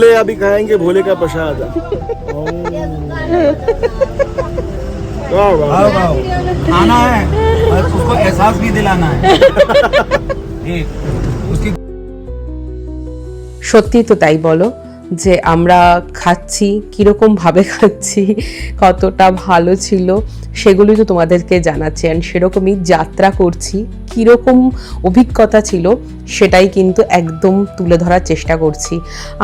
अभी खाएंगे भोले का प्रसाद। वाह वाह वाह, आना है और उसको एहसास भी दिलाना है। उसकी সত্যি তো তাই বলো যে আমরা খাচ্ছি কীরকম ভাবে খাচ্ছি, কতটা ভালো ছিল সেগুলোই তো তোমাদেরকে জানাচ্ছি। অ্যান্ড সেরকমই যাত্রা করছি, কীরকম অভিজ্ঞতা ছিল সেটাই কিন্তু একদম তুলে ধরার চেষ্টা করছি।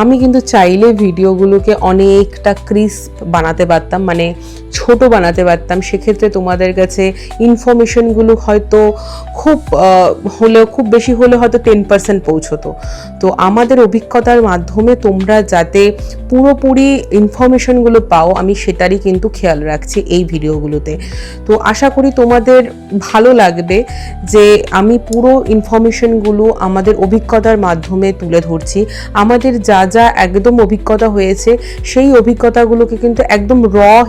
আমি কিন্তু চাইলে ভিডিওগুলোকে অনেকটা ক্রিস্প বানাতে পারতাম, মানে ছোট বানাতে পারতাম। সেক্ষেত্রে তোমাদের কাছে ইনফরমেশনগুলো হয়তো খুব বেশি হলে হয়তো 10% পৌঁছতো। তো আমাদের অভিজ্ঞতার মাধ্যমে তোমরা যাতে পুরোপুরি ইনফরমেশনগুলো পাও, আমি সেটারই কিন্তু খেয়াল রাখছি এই ভিডিওগুলোতে। তো আশা করি তোমাদের ভালো লাগবে যে আমি পুরো ইনফরমেশনগুলো আমাদের অভিজ্ঞতার মাধ্যমে তুলে ধরছি। আমাদের যা যা একদম অভিজ্ঞতা হয়েছে সেই অভিজ্ঞতাগুলোকে কিন্তু একদম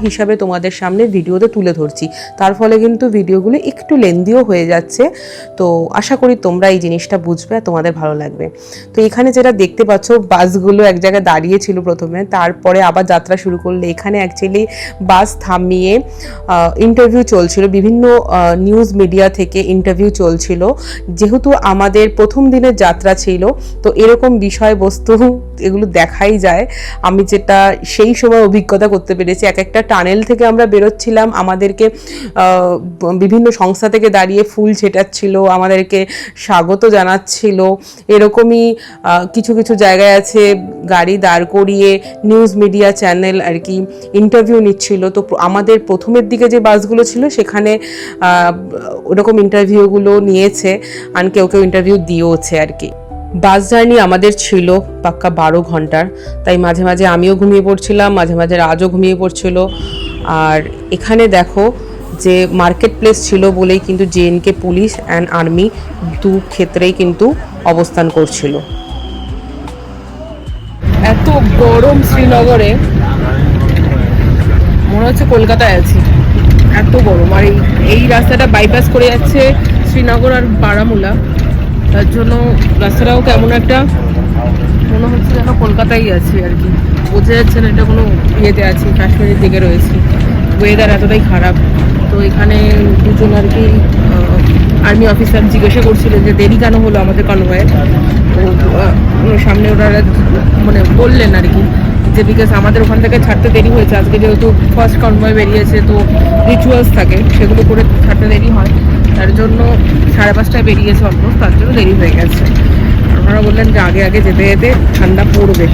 হিসাবে তোমাদের সামনে ভিডিওতে তুলে ধরছি। তার ফলে কিন্তু ভিডিওগুলো একটু লেন্দিও হয়ে যাচ্ছে। তো আশা করি তোমরা এই জিনিসটা বুঝবে আর তোমাদের ভালো লাগবে। তো এখানে যেটা দেখতে পাচ্ছ, বাসগুলো এক জায়গায় দাঁড়িয়ে ছিল প্রথমে, তারপরে আবার যাত্রা শুরু করলে। এখানে অ্যাকচুয়ালি বাস থামিয়ে ইন্টারভিউ চলছিল, বিভিন্ন নিউজ মিডিয়া থেকে ইন্টারভিউ চলছিল। যেহেতু আমাদের প্রথম দিনের যাত্রা ছিল, তো এরকম বিষয়বস্তু এগুলো দেখাই যায়। আমি যেটা সেই সময় অভিজ্ঞতা করতে পেরেছি, এক একটা টানেল থেকে আমরা বেরোচ্ছিলাম, আমাদেরকে বিভিন্ন সংস্থা থেকে দাঁড়িয়ে ফুল ছেটাচ্ছিল, আমাদেরকে স্বাগত জানাচ্ছিল। এরকমই কিছু কিছু জায়গায় আছে গাড়ি দাঁড় করিয়ে নিউজ মিডিয়া চ্যানেল আর কি ইন্টারভিউ নিচ্ছিল। তো আমাদের প্রথমের দিকে যে বাসগুলো ছিল সেখানে ওরকম ইন্টারভিউগুলো নিয়েছে, আর কেউ কেউ ইন্টারভিউ দিয়েওছে আর কি। বাস জার্নি আমাদের ছিল পাক্কা 12 ঘন্টার, তাই মাঝে মাঝে আমিও ঘুমিয়ে পড়ছিলাম, মাঝে মাঝে রাজও ঘুমিয়ে পড়ছিল। আর এখানে দেখো যে মার্কেট প্লেস ছিল বলেই কিন্তু জেএনকে পুলিশ অ্যান্ড আর্মি দু ক্ষেত্রেই কিন্তু অবস্থান করছিল। এত গরম শ্রীনগরে, মনে হচ্ছে কলকাতায় আছি, এত গরম। আর এই রাস্তাটা বাইপাস করে যাচ্ছে শ্রীনগর আর বারামুলা, তার জন্য রাস্তাটাও কেমন একটা মনে হচ্ছে যেন কলকাতায় আছি আর কি। বোঝা যাচ্ছে না এটা কোনো ইয়েতে আছি, কাশ্মীরের দিকে রয়েছি। ওয়েদার এতটাই খারাপ। তো এখানে দুজন আর কি আর্মি অফিসার জিজ্ঞাসা করছিলেন যে দেরি কেন হলো আমাদের কনভয়ে। তো সামনে ওনারা মানে বললেন আর কি যে বিকজ আমাদের ওখান থেকে ছাড়তে দেরি হয়েছে, আজকে যেহেতু ফার্স্ট কনভয় বেরিয়েছে, তো রিচুয়ালস থাকে সেগুলো করে ছাড়তে দেরি হয়, তার জন্য 5:30টায় বেরিয়েছে অলমোস্ট, তার জন্য দেরি হয়ে গেছে। ওনারা বললেন যে আগে আগে যেতে যেতে ঠান্ডা পড়বে।